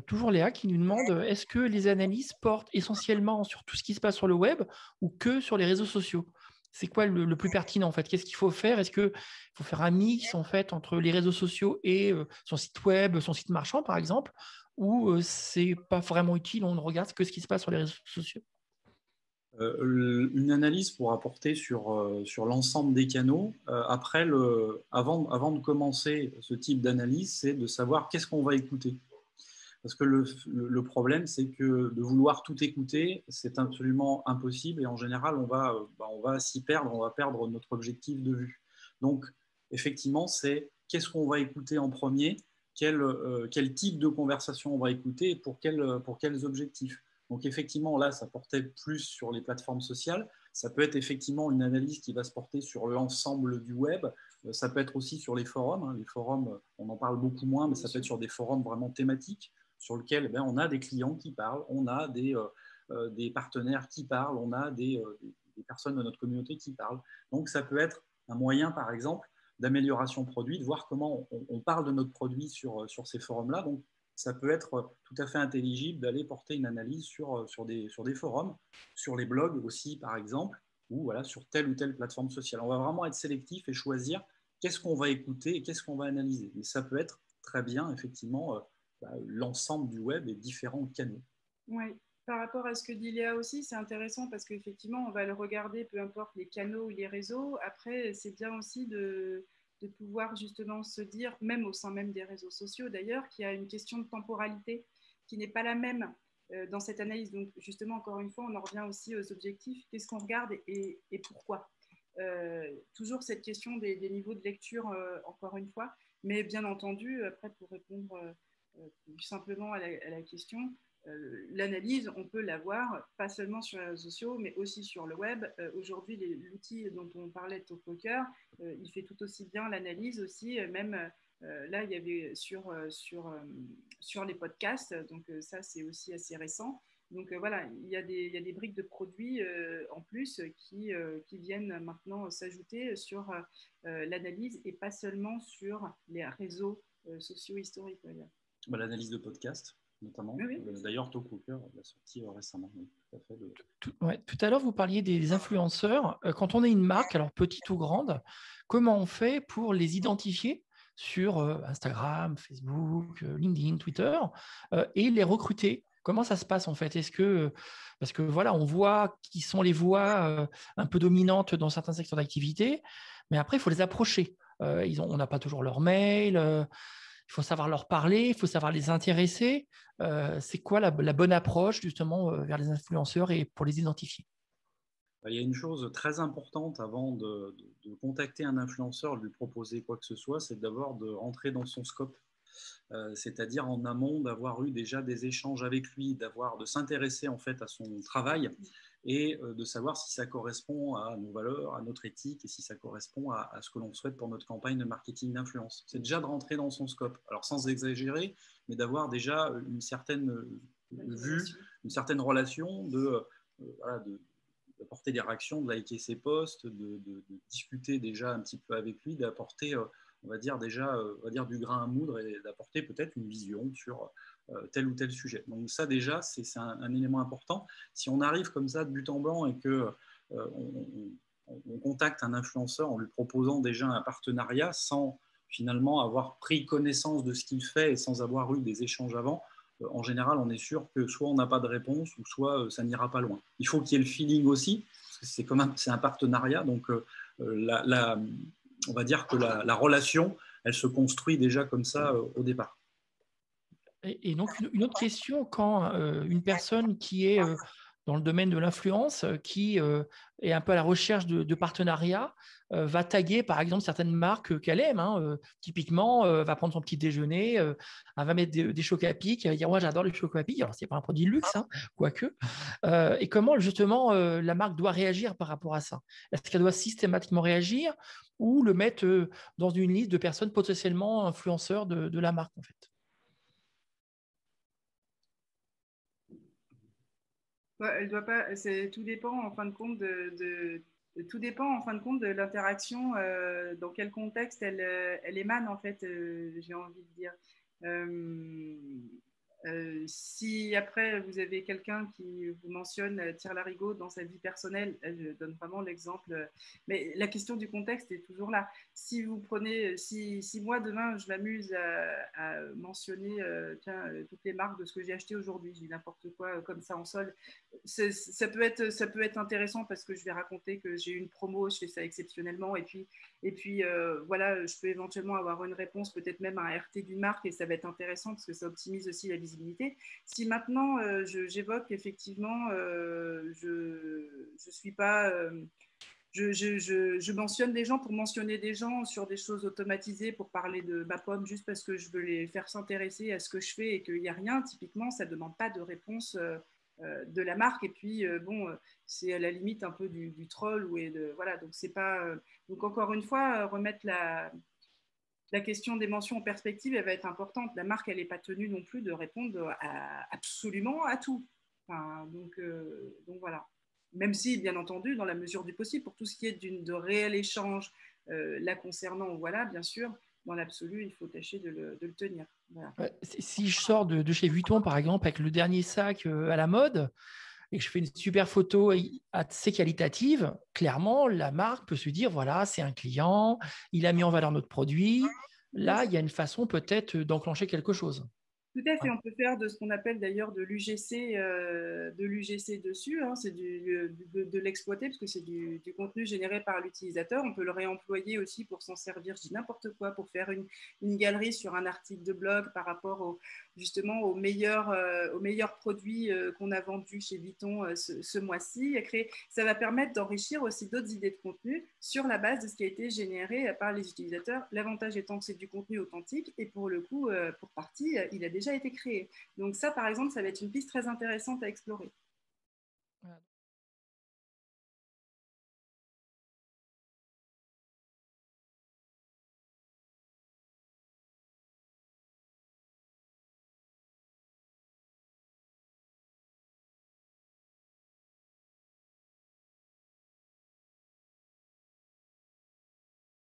Toujours Léa qui nous demande, est-ce que les analyses portent essentiellement sur tout ce qui se passe sur le web ou que sur les réseaux sociaux? C'est quoi le plus pertinent en fait? Qu'est-ce qu'il faut faire? Est-ce qu'il faut faire un mix en fait entre les réseaux sociaux et son site web, son site marchand par exemple, ou c'est pas vraiment utile, on ne regarde que ce qui se passe sur les réseaux sociaux? Une analyse pour apporter sur l'ensemble des canaux. Après, avant de commencer ce type d'analyse, c'est de savoir qu'est-ce qu'on va écouter. Parce que le problème, c'est que de vouloir tout écouter, c'est absolument impossible et en général, on va s'y perdre, on va perdre notre objectif de vue. Donc, effectivement, c'est qu'est-ce qu'on va écouter en premier, quel type de conversation on va écouter et pour quels objectifs. Donc, effectivement, là, ça portait plus sur les plateformes sociales. Ça peut être effectivement une analyse qui va se porter sur l'ensemble du web. Ça peut être aussi sur les forums. Hein. Les forums, on en parle beaucoup moins, mais ça peut être sur des forums vraiment thématiques sur lequel on a des clients qui parlent, on a des partenaires qui parlent, on a des personnes de notre communauté qui parlent. Donc, ça peut être un moyen, par exemple, d'amélioration produit, de voir comment on parle de notre produit sur ces forums-là. Donc, ça peut être tout à fait intelligible d'aller porter une analyse sur des forums, sur les blogs aussi, par exemple, ou voilà, sur telle ou telle plateforme sociale. On va vraiment être sélectif et choisir qu'est-ce qu'on va écouter et qu'est-ce qu'on va analyser. Mais ça peut être très bien, effectivement, l'ensemble du web et différents canaux. Oui, par rapport à ce que dit Léa aussi, c'est intéressant parce qu'effectivement, on va le regarder, peu importe les canaux ou les réseaux. Après, c'est bien aussi de pouvoir justement se dire, même au sein même des réseaux sociaux d'ailleurs, qu'il y a une question de temporalité qui n'est pas la même dans cette analyse. Donc justement, encore une fois, on en revient aussi aux objectifs. Qu'est-ce qu'on regarde et pourquoi toujours cette question des niveaux de lecture, encore une fois. Mais bien entendu, après, pour répondre plus simplement à la question, l'analyse, on peut l'avoir pas seulement sur les réseaux sociaux, mais aussi sur le web. Aujourd'hui, l'outil dont on parlait, Talkpoker, il fait tout aussi bien l'analyse aussi, même là, il y avait sur les podcasts, donc ça, c'est aussi assez récent. Donc voilà, il y a des briques de produits en plus qui viennent maintenant s'ajouter sur l'analyse et pas seulement sur les réseaux sociaux historiques. L'analyse de podcast, notamment. Oui, D'ailleurs, Talk Walker l'a sorti récemment. Oui, tout à fait. Ouais, tout à l'heure, vous parliez des influenceurs. Quand on est une marque, alors petite ou grande, comment on fait pour les identifier sur Instagram, Facebook, LinkedIn, Twitter, et les recruter? Comment ça se passe en fait? Parce que voilà, on voit qui sont les voix un peu dominantes dans certains secteurs d'activité, mais après, il faut les approcher. On n'a pas toujours leur mail. Il faut savoir leur parler, il faut savoir les intéresser. C'est quoi la bonne approche justement vers les influenceurs et pour les identifier? Il y a une chose très importante avant de contacter un influenceur, de lui proposer quoi que ce soit, c'est d'abord de rentrer dans son scope. C'est-à-dire en amont d'avoir eu déjà des échanges avec lui, de s'intéresser en fait à son travail et de savoir si ça correspond à nos valeurs, à notre éthique et si ça correspond à ce que l'on souhaite pour notre campagne de marketing d'influence. C'est déjà de rentrer dans son scope, alors sans exagérer, mais d'avoir déjà une certaine vue, une certaine relation, d'apporter des réactions, de liker ses posts, de discuter déjà un petit peu avec lui, d'apporter on va dire du grain à moudre et d'apporter peut-être une vision sur tel ou tel sujet. Donc ça déjà, c'est un élément important. Si on arrive comme ça de but en blanc et que on contacte un influenceur en lui proposant déjà un partenariat sans finalement avoir pris connaissance de ce qu'il fait et sans avoir eu des échanges avant, en général, on est sûr que soit on n'a pas de réponse ou soit ça n'ira pas loin. Il faut qu'il y ait le feeling aussi, parce que c'est un partenariat, donc on va dire que la relation, elle se construit déjà comme ça au départ. Et donc, une autre question, quand une personne qui est dans le domaine de l'influence, qui est un peu à la recherche de partenariats, va taguer, par exemple, certaines marques qu'elle aime, hein, typiquement, va prendre son petit déjeuner, elle va mettre des chocs à pic, elle va dire « Moi, j'adore les chocs à pic ». Alors, ce n'est pas un produit de luxe, hein, quoique. Et comment, justement, la marque doit réagir par rapport à ça? Est-ce qu'elle doit systématiquement réagir ou le mettre dans une liste de personnes potentiellement influenceurs de la marque, en fait? Elle doit pas. Tout dépend en fin de compte tout dépend en fin de compte de l'interaction, dans quel contexte elle émane en fait. J'ai envie de dire. Euh, si après vous avez quelqu'un qui vous mentionne tire larigot dans sa vie personnelle, je donne vraiment l'exemple, mais la question du contexte est toujours là. Si vous prenez, si moi demain je m'amuse à mentionner toutes les marques de ce que j'ai acheté aujourd'hui, je dis n'importe quoi comme ça en sol, ça peut être intéressant parce que je vais raconter que j'ai eu une promo, je fais ça exceptionnellement et puis voilà, je peux éventuellement avoir une réponse, peut-être même un RT d'une marque et ça va être intéressant parce que ça optimise aussi la visibilité. Si maintenant j'évoque effectivement, je suis pas je mentionne des gens pour mentionner des gens sur des choses automatisées pour parler de ma pomme juste parce que je veux les faire s'intéresser à ce que je fais et qu'il n'y a rien. Typiquement, ça ne demande pas de réponse de la marque. Et puis, c'est à la limite un peu du troll. Voilà, donc, c'est pas, donc, encore une fois, remettre la question des mentions en perspective, elle va être importante. La marque, elle n'est pas tenue non plus de répondre absolument à tout. Enfin, donc voilà. Même si, bien entendu, dans la mesure du possible, pour tout ce qui est de réel échange la concernant, voilà, bien sûr, dans l'absolu, il faut tâcher de le tenir. Voilà. Si je sors de chez Vuitton, par exemple, avec le dernier sac à la mode, et que je fais une super photo assez qualitative, clairement, la marque peut se dire, voilà, c'est un client, il a mis en valeur notre produit. Là, il y a une façon peut-être d'enclencher quelque chose. Tout à fait, on peut faire de ce qu'on appelle d'ailleurs de l'UGC dessus, hein, c'est de l'exploiter parce que c'est du contenu généré par l'utilisateur. On peut le réemployer aussi pour s'en servir, je dis n'importe quoi, pour faire une galerie sur un article de blog par rapport justement aux meilleurs produits qu'on a vendus chez Vuitton ce mois-ci. Ça va permettre d'enrichir aussi d'autres idées de contenu sur la base de ce qui a été généré par les utilisateurs. L'avantage étant que c'est du contenu authentique et pour le coup, pour partie, il a déjà été créé. Donc ça, par exemple, ça va être une piste très intéressante à explorer.